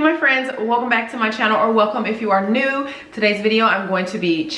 Hey my friends, welcome back to my channel, or welcome if you are new. Today's video I'm going to be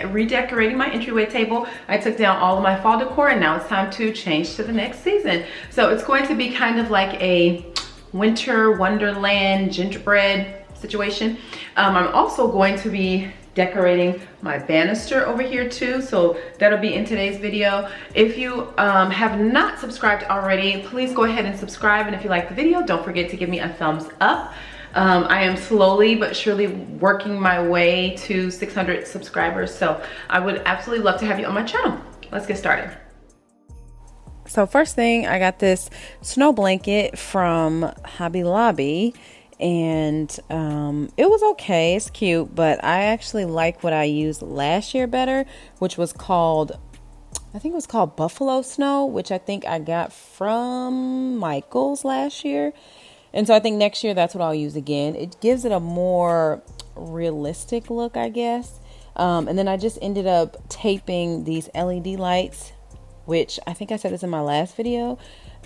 redecorating my entryway table. I took down all of my fall decor and now it's time to change to the next season. So it's going to be kind of like a winter wonderland gingerbread situation. I'm also going to be decorating my banister over here too, so that'll be in today's video. If you have not subscribed already, please go ahead and subscribe, and if you like the video, don't forget to give me a thumbs up. I am slowly but surely working my way to 600 subscribers, so I would absolutely love to have you on my channel. Let's get started. So first thing, I got this snow blanket from Hobby Lobby, and it was okay, it's cute, but I actually like what I used last year better, which was called, I think it was called Buffalo Snow, which I think I got from Michael's last year. And so I think next year that's what I'll use again. It gives it a more realistic look, I guess. And then I just ended up taping these LED lights, which I think I said this in my last video.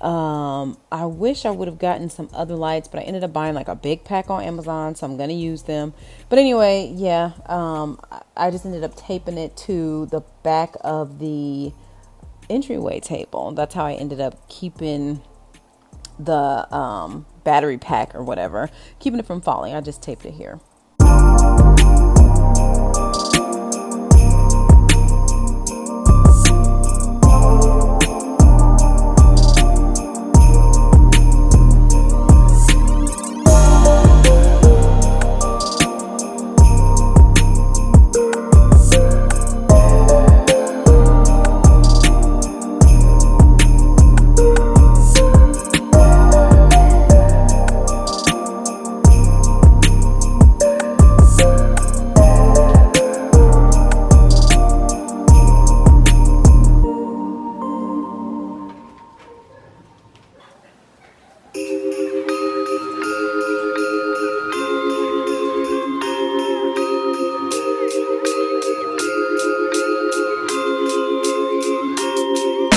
I wish I would have gotten some other lights, but I ended up buying like a big pack on Amazon, so I'm gonna use them. But anyway, yeah, I just ended up taping it to the back of the entryway table. That's how I ended up keeping the battery pack or whatever, keeping it from falling. I just taped it here.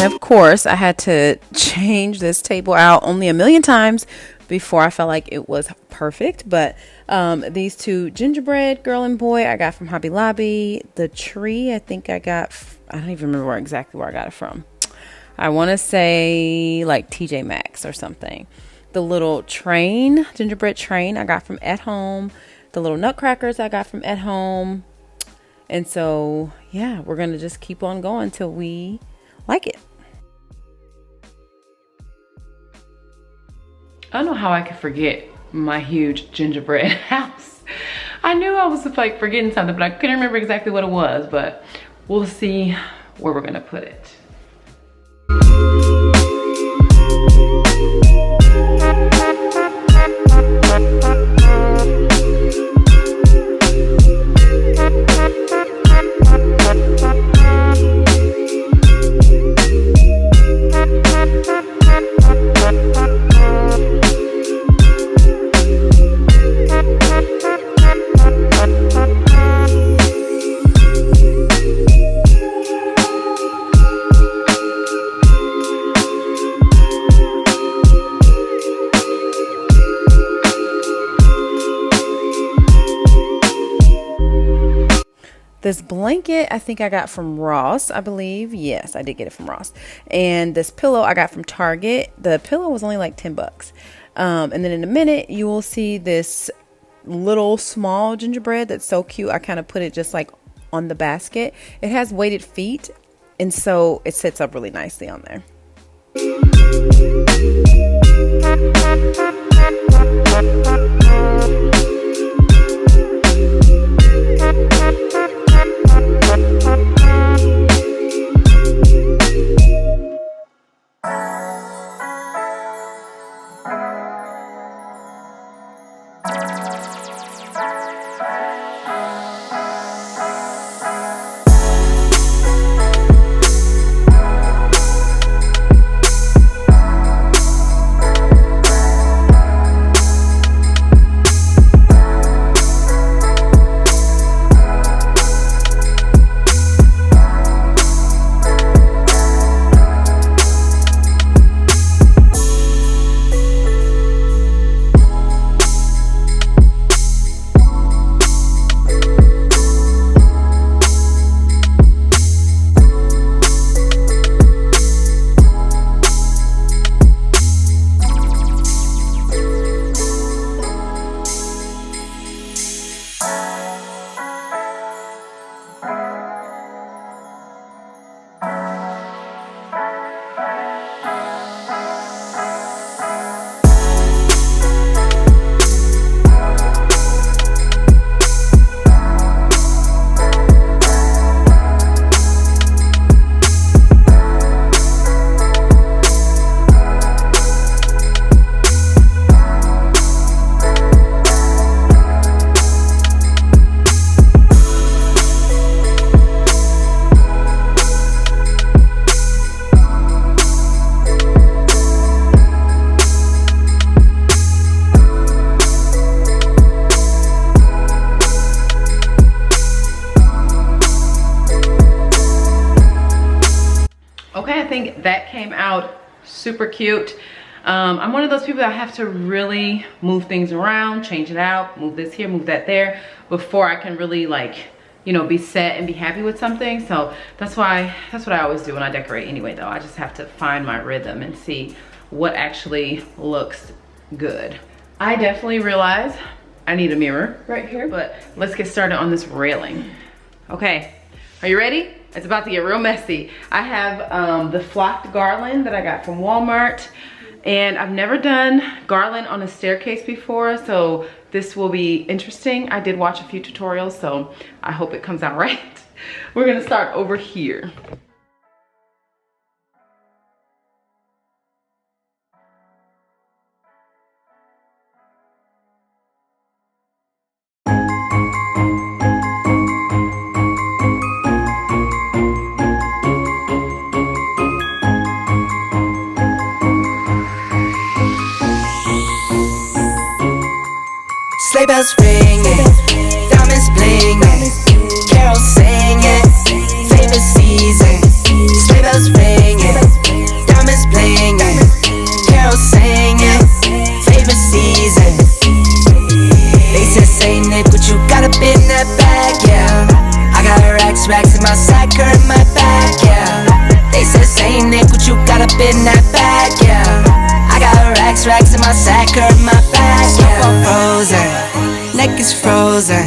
Of course, I had to change this table out only a million times before I felt like it was perfect. But these two gingerbread girl and boy I got from Hobby Lobby. The tree I think I got, I don't even remember exactly where I got it from. I want to say like TJ Maxx or something. The little train, gingerbread train, I got from At Home. The little nutcrackers I got from At Home. And so, yeah, we're going to just keep on going till we like it. I don't know how I could forget my huge gingerbread house. I knew I was like forgetting something, but I couldn't remember exactly what it was, but we'll see where we're gonna put it. This blanket I think I got from Ross, I believe. Yes, I did get it from Ross. And this pillow I got from Target. The pillow was only like 10 bucks. And then in a minute you will see this little small gingerbread that's so cute. I kind of put it just like on the basket. It has weighted feet, and so it sits up really nicely on there. came out super cute. I'm one of those people that have to really move things around, change it out, move this here, move that there, before I can really, like, you know, be set and be happy with something. So that's what I always do when I decorate anyway, though. I just have to find my rhythm and see what actually looks good. I definitely realize I need a mirror right here, but let's get started on this railing. Okay, are you ready? It's about to get real messy. I have the flocked garland that I got from Walmart, and I've never done garland on a staircase before, so this will be interesting. I did watch a few tutorials, so I hope it comes out right. We're gonna start over here. Sleigh bells ringing, diamonds blinging, carols singing, favorite season. Sleigh bells ringing, diamonds blinging, carols singing, favorite season. They said Saint Nick, what you got up in that bag, yeah. I got racks in my sack or in my bag, yeah. They said Saint Nick, what you got up in that bag, yeah. I got racks in my sack or in my bag, yeah. Frozen, neck is frozen,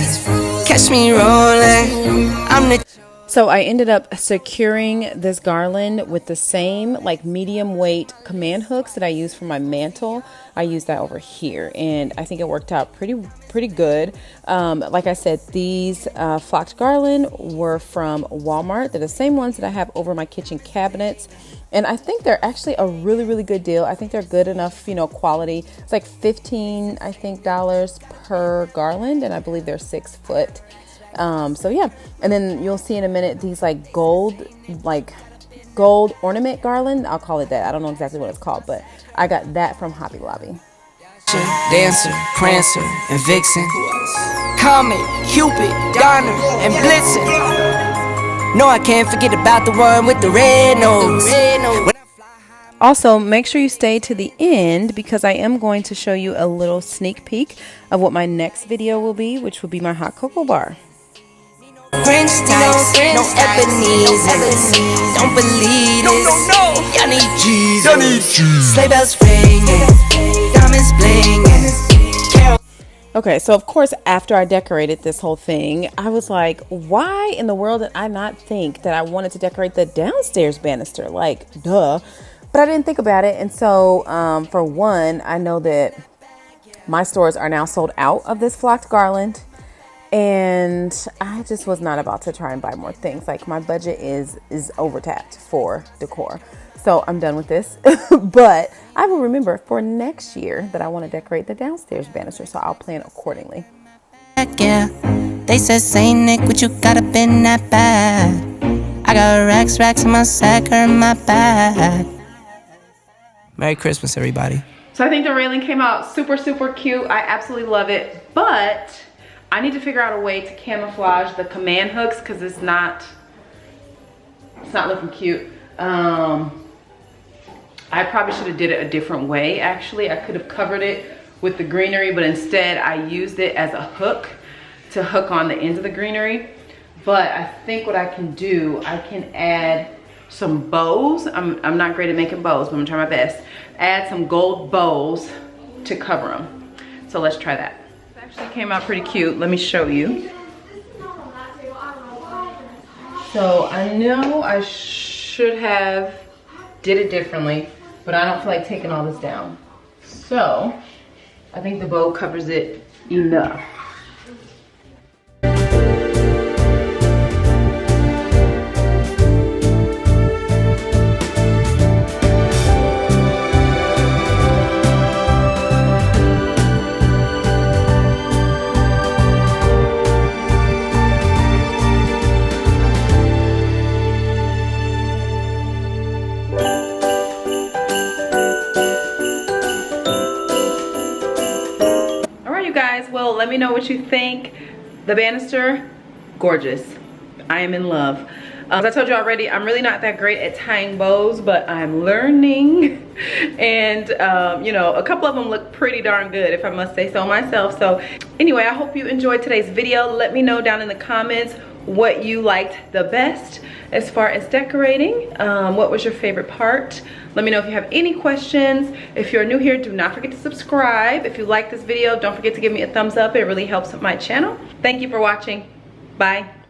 catch me rolling, I'm the... So I ended up securing this garland with the same like medium weight command hooks that I use for my mantle. I used that over here, and I think it worked out pretty good. Like I said, these flocked garland were from Walmart. They're the same ones that I have over my kitchen cabinets, and I think they're actually a really good deal. I think they're good enough, you know, quality. It's like $15, I think, per garland, and I believe they're 6 foot. So yeah, and then you'll see in a minute these like gold ornament garland. I'll call it that. I don't know exactly what it's called, but I got that from Hobby Lobby. Dancer, Prancer, and Vixen, Comet, Cupid, Donner, and Blitzen. No, I can't forget about the one with the red nose. Also, make sure you stay to the end because I am going to show you a little sneak peek of what my next video will be, which will be my hot cocoa bar. French types, no Ebenezer. Don't believe this. Y'all need Jesus. Sleigh bells ringing, diamonds blinging. Okay, so of course, after I decorated this whole thing, I was like, why in the world did I not think that I wanted to decorate the downstairs banister? Like, duh. But I didn't think about it. And so, for one, I know that my stores are now sold out of this flocked garland. And I just was not about to try and buy more things. Like, my budget is overtapped for decor. So I'm done with this. But I will remember for next year that I want to decorate the downstairs banister. So I'll plan accordingly. Yeah, they said Saint Nick, what you got up in that bag? I got racks in my sack or in my bag. Merry Christmas, everybody. So I think the railing came out super cute. I absolutely love it. But I need to figure out a way to camouflage the command hooks because it's not looking cute. I probably should have did it a different way. Actually, I could have covered it with the greenery, but instead I used it as a hook to hook on the ends of the greenery. But I think what I can do, I can add some bows. I'm not great at making bows, but I'm gonna try my best. Add some gold bows to cover them. So let's try that. It actually came out pretty cute. Let me show you. So I know I should have did it differently, but I don't feel like taking all this down. So I think the bow covers it enough. Well, let me know what you think. The banister, gorgeous. I am in love. As I told you already, I'm really not that great at tying bows, but I'm learning. And you know, a couple of them look pretty darn good, if I must say so myself. So anyway, I hope you enjoyed today's video. Let me know down in the comments what you liked the best as far as decorating. What was your favorite part? Let me know if you have any questions. If you're new here, do not forget to subscribe. If you like this video, don't forget to give me a thumbs up. It really helps with my channel. Thank you for watching. Bye.